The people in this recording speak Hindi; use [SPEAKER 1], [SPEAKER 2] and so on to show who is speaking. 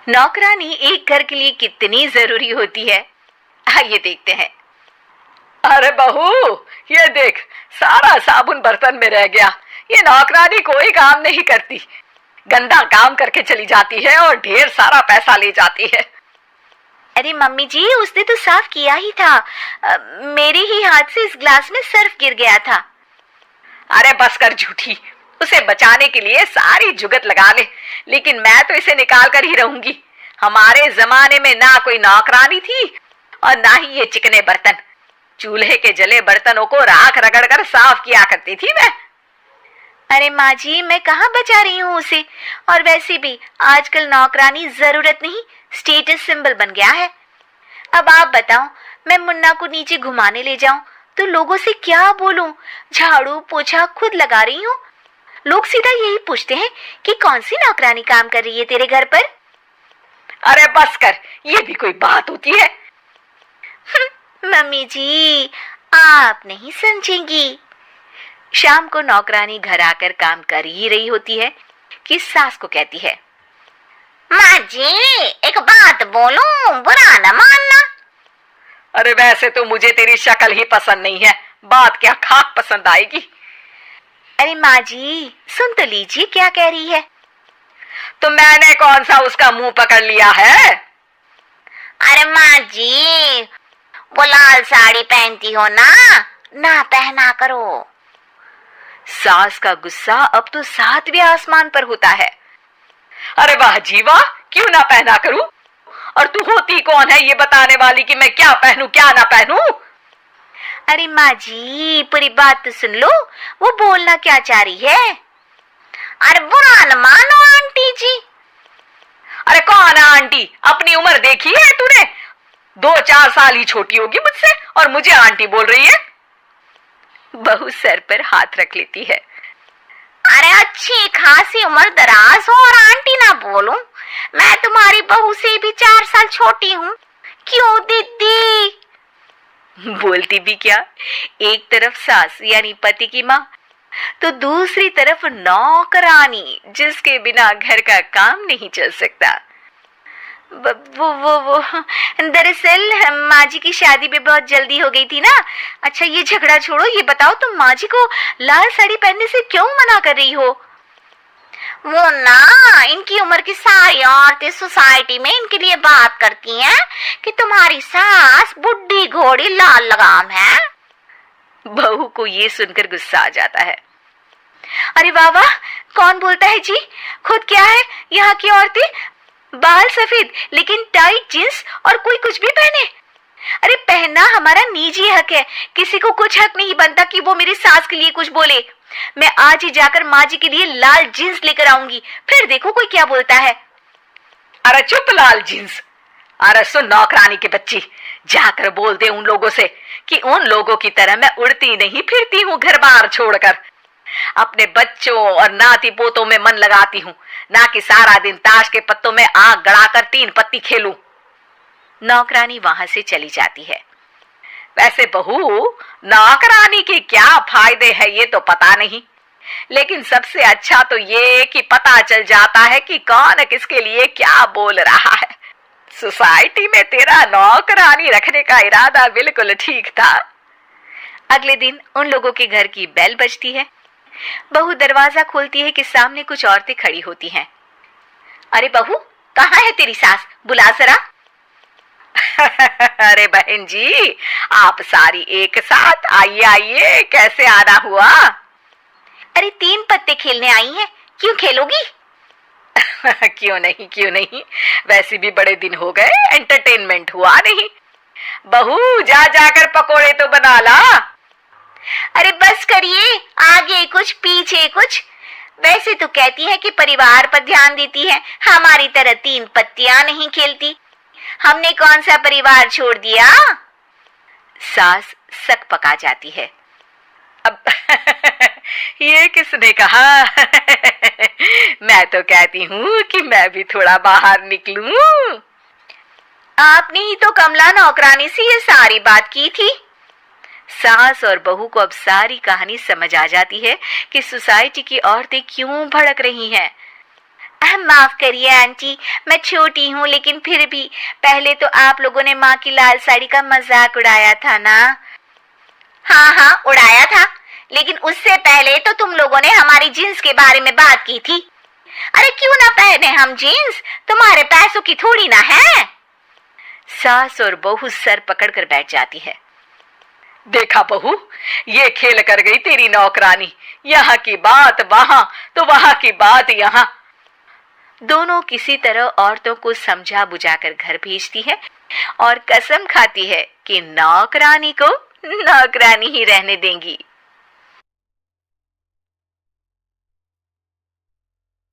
[SPEAKER 1] नौकरानी एक घर के लिए कितनी जरूरी होती है, आइए देखते हैं।
[SPEAKER 2] अरे बहू, ये देख, सारा साबुन बर्तन में रह गया। ये नौकरानी कोई काम नहीं करती, गंदा काम करके चली जाती है और ढेर सारा पैसा ले जाती है।
[SPEAKER 1] अरे मम्मी जी, उसने तो साफ किया ही था। मेरे ही हाथ से इस ग्लास में सर्फ गिर गया था।
[SPEAKER 2] अरे बस कर झूठी, उसे बचाने के लिए सारी जुगत लगा ले, लेकिन मैं तो इसे निकाल कर ही रहूंगी। हमारे जमाने में ना कोई नौकरानी थी और ना ही ये चिकने बर्तन। चूल्हे के जले बर्तनों को राख रगड़ कर साफ किया करती थी मैं।
[SPEAKER 1] अरे माँ जी, मैं कहाँ बचा रही हूँ उसे। और वैसे भी आजकल नौकरानी जरूरत नहीं, स्टेटस सिंबल बन गया है। अब आप बताओ, मैं मुन्ना को नीचे घुमाने ले जाऊं तो लोगों से क्या बोलूं? झाड़ू पोछा खुद लगा रही हूँ। लोग सीधा यही पूछते हैं कि कौन सी नौकरानी काम कर रही है तेरे घर पर।
[SPEAKER 2] अरे बस कर, ये भी कोई बात होती है?
[SPEAKER 1] मम्मी जी, आप नहीं समझेंगी। शाम को नौकरानी घर आकर काम कर ही रही होती है कि सास को कहती है, माँ जी एक बात बोलूं, बुरा न मानना।
[SPEAKER 2] अरे वैसे तो मुझे तेरी शक्ल ही पसंद नहीं है, बात क्या खाक पसंद आएगी।
[SPEAKER 1] अरे माँ जी, सुन तो लीजिए क्या कह रही है।
[SPEAKER 2] तो मैंने कौन सा उसका मुंह पकड़ लिया है?
[SPEAKER 1] अरे माँ जी, वो लाल साड़ी पहनती हो ना पहना करो। सास का गुस्सा अब तो 7वें आसमान पर होता है।
[SPEAKER 2] अरे वाह जी वाह, क्यों ना पहना करूं? और तू होती कौन है ये बताने वाली कि मैं क्या पहनूं क्या ना पहनूं?
[SPEAKER 1] अरे माँ जी, पूरी बात तो सुन लो, वो बोलना क्या चाह रही है। अरे बुरा न मानो आंटी जी।
[SPEAKER 2] अरे कौन है आंटी? अपनी उम्र देखी है तूने? 2-4 साल ही छोटी होगी मुझसे और मुझे आंटी बोल रही है।
[SPEAKER 1] बहू सर पर हाथ रख लेती है। अरे अच्छी खासी उम्र दराज हो और आंटी ना बोलूं? मैं तुम्हारी बहू से भी 4 साल छोटी हूँ। क्यों दीदी? बोलती भी क्या, एक तरफ सास यानी पति की माँ, तो दूसरी तरफ नौकरानी जिसके बिना घर का काम नहीं चल सकता। वो दरअसल माँ जी की शादी भी बहुत जल्दी हो गई थी ना। अच्छा ये झगड़ा छोड़ो, ये बताओ तुम माँ जी को लाल साड़ी पहनने से क्यों मना कर रही हो? वो ना, इनकी उम्र की सारी औरतें सोसाइटी में इनके लिए बात करती हैं कि तुम्हारी सास बुढ़ी घोड़ी लाल लगाम है। बहू को ये सुनकर गुस्सा आ जाता है। अरे वाह वाह, कौन बोलता है जी? खुद क्या है यहाँ की औरतें, बाल सफेद लेकिन टाइट जींस और कोई कुछ भी पहने। अरे पहनना हमारा निजी हक है, किसी को कुछ हक नहीं बनता कि वो मेरी सास के लिए कुछ बोले। मैं आज ही जाकर माँ जी के लिए लाल जींस लेकर आऊंगी, फिर देखो कोई क्या बोलता है।
[SPEAKER 2] अरे चुप लाल जींस। अरे सुन नौकरानी के बच्ची, जाकर बोल दे उन लोगों से कि उन लोगों की तरह मैं उड़ती नहीं फिरती हूँ घर बार छोड़कर। अपने बच्चों और नाती पोतों में मन लगाती हूँ, ना कि सारा दिन ताश के पत्तों में आग गड़ाकर 3 पत्ती खेलूं।
[SPEAKER 1] नौकरानी वहां से चली जाती है।
[SPEAKER 2] वैसे बहू, नौकरानी के क्या फायदे हैं ये तो पता नहीं, लेकिन सबसे अच्छा तो ये कि पता चल जाता है कि कौन किसके लिए क्या बोल रहा है। सोसाइटी में तेरा नौकरानी रखने का इरादा बिल्कुल ठीक था।
[SPEAKER 1] अगले दिन उन लोगों के घर की बेल बजती है। बहू दरवाजा खोलती है कि सामने कुछ औरतें खड़ी होती हैं। अरे बहू, कहाँ है तेरी सास? बुला जरा।
[SPEAKER 2] अरे बहन जी, आप सारी एक साथ आइए आइए, कैसे आना हुआ?
[SPEAKER 1] अरे 3 पत्ते खेलने आई हैं, क्यों खेलोगी?
[SPEAKER 2] क्यों नहीं, वैसे भी बड़े दिन हो गए, एंटरटेनमेंट हुआ नहीं। बहू जा जाकर पकोड़े तो बना ला।
[SPEAKER 1] अरे बस करिए, आगे कुछ पीछे कुछ। वैसे तो कहती है कि परिवार पर ध्यान देती है, हमारी तरह 3 पत्तियां नहीं खेलती। हमने कौन सा परिवार छोड़ दिया? सास सक पका जाती है।
[SPEAKER 2] अब ये किसने कहा? मैं तो कहती हूँ कि मैं भी थोड़ा बाहर निकलूं।
[SPEAKER 1] आपने ही तो कमला नौकरानी से ये सारी बात की थी। सास और बहू को अब सारी कहानी समझ आ जाती है कि सोसाइटी की औरतें क्यों भड़क रही हैं। माफ करिए आंटी, मैं छोटी हूँ लेकिन फिर भी पहले तो आप लोगों ने माँ की लाल साड़ी का मजाक उड़ाया था ना। हाँ हाँ उड़ाया था, लेकिन उससे पहले तो तुम लोगों ने हमारी जीन्स के बारे में बात की थी। अरे क्यों ना पहने हम जीन्स, तुम्हारे पैसों की थोड़ी ना है। सास और बहू सर पकड़कर बैठ जाती है।
[SPEAKER 2] देखा बहू, ये खेल कर गई तेरी नौकरानी, यहाँ की बात वहां तो वहां की बात यहाँ।
[SPEAKER 1] दोनों किसी तरह औरतों को समझा बुझाकर घर भेजती है और कसम खाती है कि नौकरानी को नौकरानी ही रहने देंगी।